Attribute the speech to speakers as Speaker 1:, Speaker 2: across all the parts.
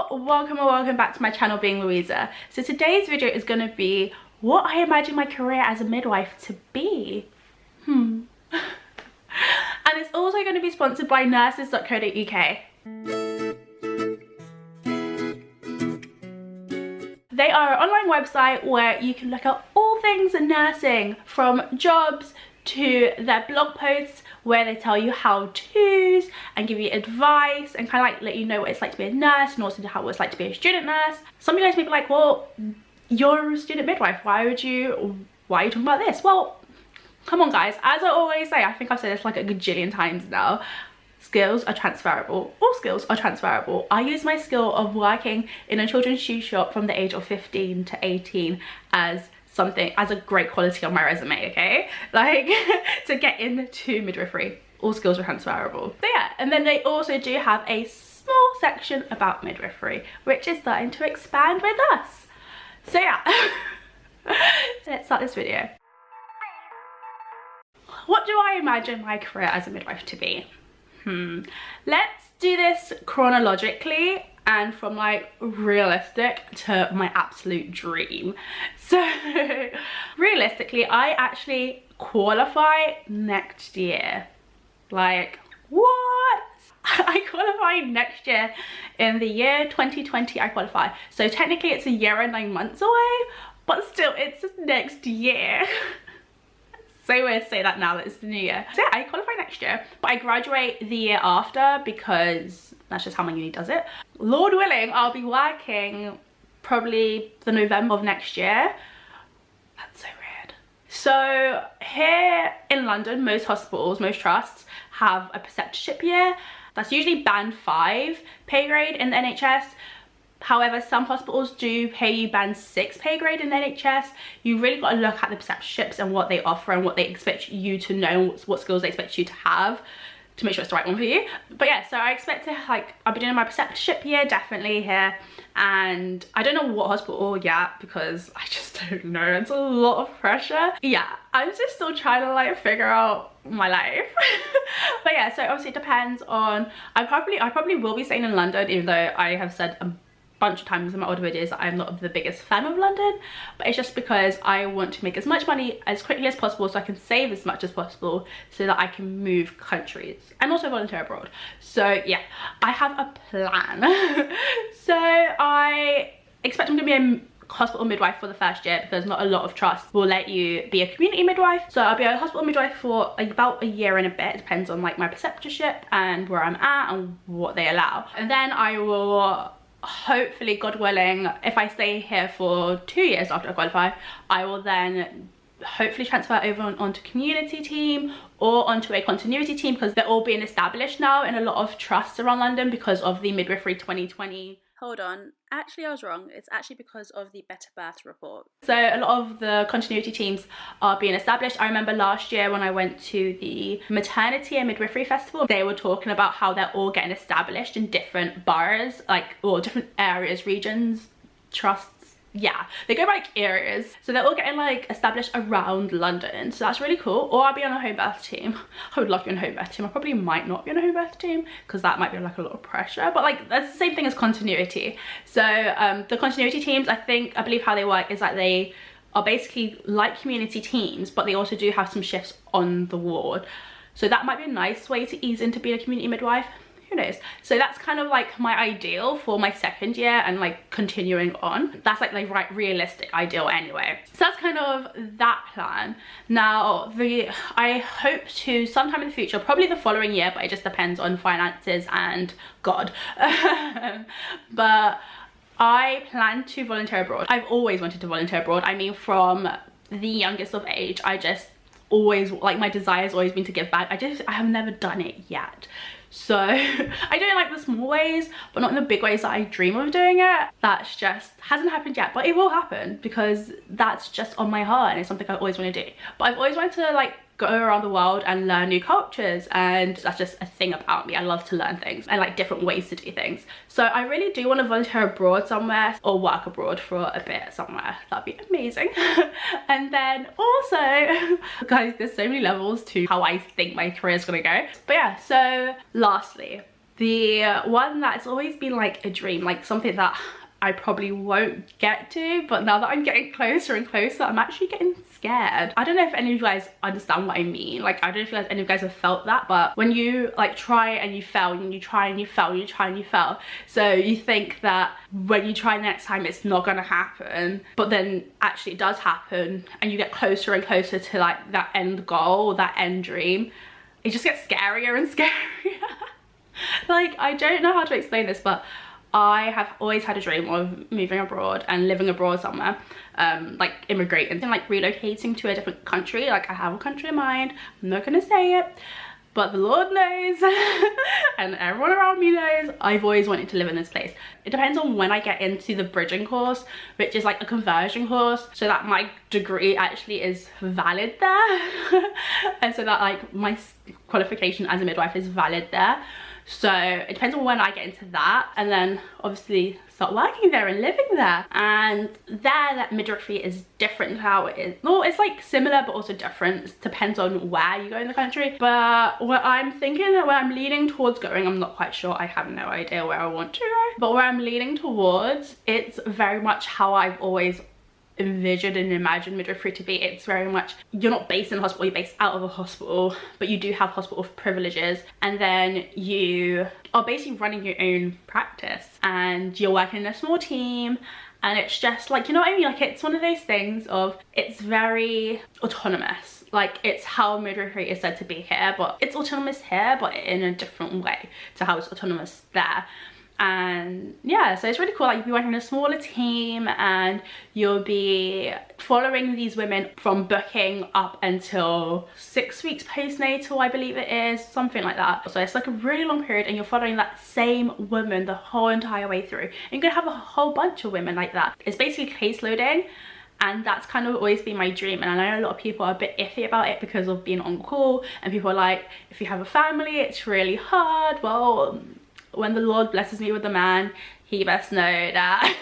Speaker 1: all, welcome or welcome back to my channel, Being Louisa. So today's video is going to be what I imagine my career as a midwife to be. And it's also going to be sponsored by Nurses.co.uk. They are an online website where you can look at all things nursing, from jobs to their blog posts where they tell you how-tos and give you advice and kind of like let you know what it's like to be a nurse, and also how it's like to be a student nurse. Some of you guys may be like, well, you're a student midwife, why are you talking about this? Well, come on guys, as I always say, I think I've said this like a gajillion times now, skills are transferable. All skills are transferable. I use my skill of working in a children's shoe shop from the age of 15 to 18 as a great quality on my resume, okay? Like, to get into midwifery, all skills are transferable. So yeah, and then they also do have a small section about midwifery, which is starting to expand with us. So yeah, so let's start this video. What do I imagine my career as a midwife to be? Let's do this chronologically and from like realistic to my absolute dream. So realistically, I actually qualify next year. Like, what? I qualify next year. In the year 2020 I qualify, so technically it's a year and 9 months away, but still it's next year. So weird to say that now that it's the new year. So yeah, I qualify next year, but I graduate the year after because that's just how my uni does it. Lord willing, I'll be working probably the November of next year. That's so weird. So here in London, most hospitals, most trusts have a preceptorship year. That's usually band 5 pay grade in the NHS. However, some hospitals do pay you band 6 pay grade in the NHS. You really got to look at the preceptorships and what they offer and what they expect you to know, what skills they expect you to have to make sure it's the right one for you. But yeah, so I expect to I'll be doing my preceptorship year definitely here, and I don't know what hospital yet because I just don't know. It's a lot of pressure. Yeah, I'm just still trying to like figure out my life. But yeah, so obviously it depends on, I probably will be staying in London, even though I have said a bunch of times in my other videos that I'm not the biggest fan of London, but it's just because I want to make as much money as quickly as possible so I can save as much as possible so that I can move countries and also volunteer abroad. So yeah, I have a plan. So I expect I'm gonna be a hospital midwife for the first year because not a lot of trusts will let you be a community midwife. So I'll be a hospital midwife for about a year and a bit. It depends on like my preceptorship and where I'm at and what they allow. And then I will, hopefully, God willing, if I stay here for 2 years after I qualify, I will then hopefully transfer over onto community team or onto a continuity team, because they're all being established now in a lot of trusts around London because of the Midwifery 2020. Hold on, actually I was wrong. It's actually because of the Better Birth report. So a lot of the continuity teams are being established. I remember last year when I went to the maternity and midwifery festival, they were talking about how they're all getting established in different boroughs, or different areas, regions, trusts. Yeah, they go by like areas, so they're all getting like established around London, so that's really cool. Or I'll be on a home birth team. I would love to be on a home birth team. I probably might not be on a home birth team because that might be like a lot of pressure, but like that's the same thing as continuity. So the continuity teams, I believe how they work is that they are basically like community teams, but they also do have some shifts on the ward, so that might be a nice way to ease into being a community midwife. Who knows? So that's kind of like my ideal for my second year and like continuing on. That's like the right realistic ideal anyway. So that's kind of that plan. Now I hope to sometime in the future, probably the following year, but it just depends on finances and God. But I plan to volunteer abroad. I've always wanted to volunteer abroad. I mean, from the youngest of age, I just always, like, my desire has always been to give back. I have never done it yet. So I do it like the small ways, but not in the big ways that I dream of doing it. That's just hasn't happened yet, but it will happen because that's just on my heart and it's something I always want to do. But I've always wanted to like go around the world and learn new cultures, and that's just a thing about me. I love to learn things and like different ways to do things. So I really do want to volunteer abroad somewhere or work abroad for a bit somewhere. That'd be amazing. And then also, guys, there's so many levels to how I think my career is gonna go. But yeah, so lastly, the one that's always been like a dream, like something that I probably won't get to, but now that I'm getting closer and closer, I'm actually getting scared. I don't know if any of you guys understand what I mean. Like, I don't know if any of you guys have felt that, but when you like try and you fail, and you try and you fail, and you try and you fail, so you think that when you try next time it's not gonna happen, but then actually it does happen, and you get closer and closer to like that end goal, that end dream, it just gets scarier and scarier. Like, I don't know how to explain this, but I have always had a dream of moving abroad and living abroad somewhere, like immigrating and like relocating to a different country. Like, I have a country in mind, I'm not gonna say it, but the Lord knows and everyone around me knows I've always wanted to live in this place. It depends on when I get into the bridging course, which is like a conversion course, so that my degree actually is valid there and so that like my qualification as a midwife is valid there. So it depends on when I get into that, and then obviously start working there and living there. And there, that midwifery is different to how it is. No, it's like similar but also different. It depends on where you go in the country. But what I'm thinking, where I'm leaning towards going, I'm not quite sure, I have no idea where I want to go, but where I'm leaning towards, it's very much how I've always envisioned and imagined midwifery to be. It's very much, you're not based in a hospital, you're based out of a hospital, but you do have hospital privileges, and then you are basically running your own practice and you're working in a small team, and it's just like, you know what I mean, like it's one of those things of, it's very autonomous. Like, it's how midwifery is said to be here, but it's autonomous here but in a different way to how it's autonomous there. And yeah, so it's really cool. Like, you'll be working in a smaller team and you'll be following these women from booking up until 6 weeks postnatal, I believe it is, something like that. So it's like a really long period, and you're following that same woman the whole entire way through. And you're gonna have a whole bunch of women like that. It's basically case loading, and that's kind of always been my dream. And I know a lot of people are a bit iffy about it because of being on call, and people are like, if you have a family it's really hard. Well, when the Lord blesses me with a man, he best know that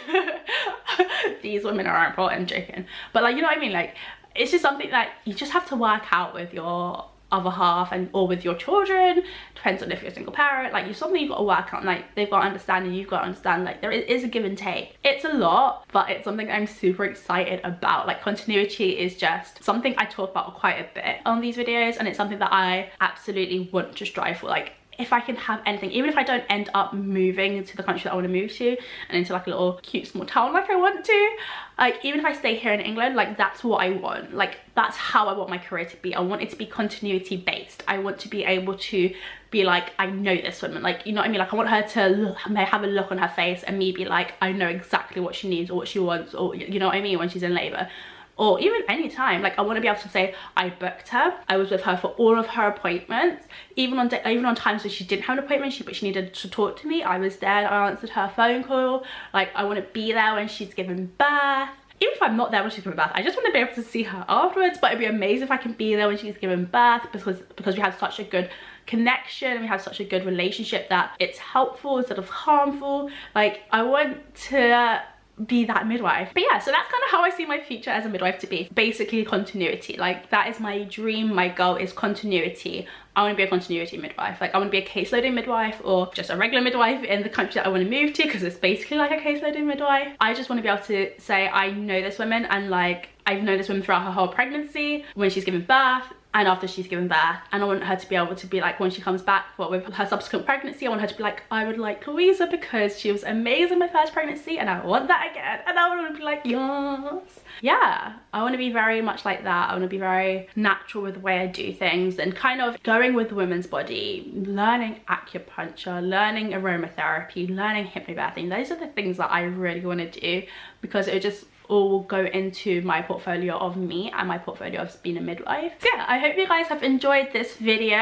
Speaker 1: these women are important. I'm joking, but like, you know what I mean, like it's just something that you just have to work out with your other half, and or with your children, depends on if you're a single parent. Like, it's something you've got to work out, like they've got to understand and you've got to understand. Like, there is a give and take. It's a lot, but it's something I'm super excited about. Like, continuity is just something I talk about quite a bit on these videos, and it's something that I absolutely want to strive for. Like, if I can have anything, even if I don't end up moving to the country that I want to move to and into like a little cute small town like I want to, like even if I stay here in England, like that's what I want. Like, that's how I want my career to be. I want it to be continuity based. I want to be able to be like, I know this woman, like, you know what I mean, like I want her to have a look on her face and me be like, I know exactly what she needs or what she wants, or you know what I mean, when she's in labor. Or even anytime, like I want to be able to say I booked her, I was with her for all of her appointments, even on times where she didn't have an appointment but she needed to talk to me, I was there, I answered her phone call. Like, I want to be there when she's giving birth. Even if I'm not there when she's giving birth, I just want to be able to see her afterwards. But it'd be amazing if I can be there when she's giving birth, because we have such a good connection, we have such a good relationship that it's helpful instead of harmful. Like, I want to be that midwife. But yeah, so that's kind of how I see my future as a midwife to be. Basically continuity. Like, that is my dream. My goal is continuity. I want to be a continuity midwife. Like, I want to be a case loading midwife, or just a regular midwife in the country that I want to move to, because it's basically like a case loading midwife. I just want to be able to say I know this woman, and like I've known this woman throughout her whole pregnancy, when she's giving birth, and after she's given birth. And I want her to be able to be like, when she comes back, what with her subsequent pregnancy, I want her to be like, I would like Louisa because she was amazing my first pregnancy and I want that again. And I want to be like, yes. Yeah, I want to be very much like that. I want to be very natural with the way I do things, and kind of going with the woman's body, learning acupuncture, learning aromatherapy, learning hypnobirthing. Those are the things that I really want to do, because it just all go into my portfolio of me and my portfolio of being a midwife. So yeah, I hope you guys have enjoyed this video.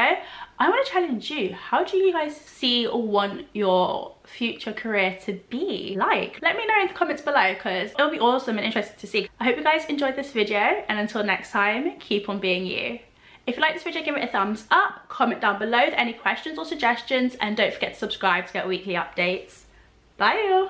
Speaker 1: I want to challenge you. How do you guys see or want your future career to be like? Let me know in the comments below, because it'll be awesome and interesting to see. I hope you guys enjoyed this video, and until next time, keep on being you. If you like this video, give it a thumbs up, comment down below with any questions or suggestions, and don't forget to subscribe to get weekly updates. Bye!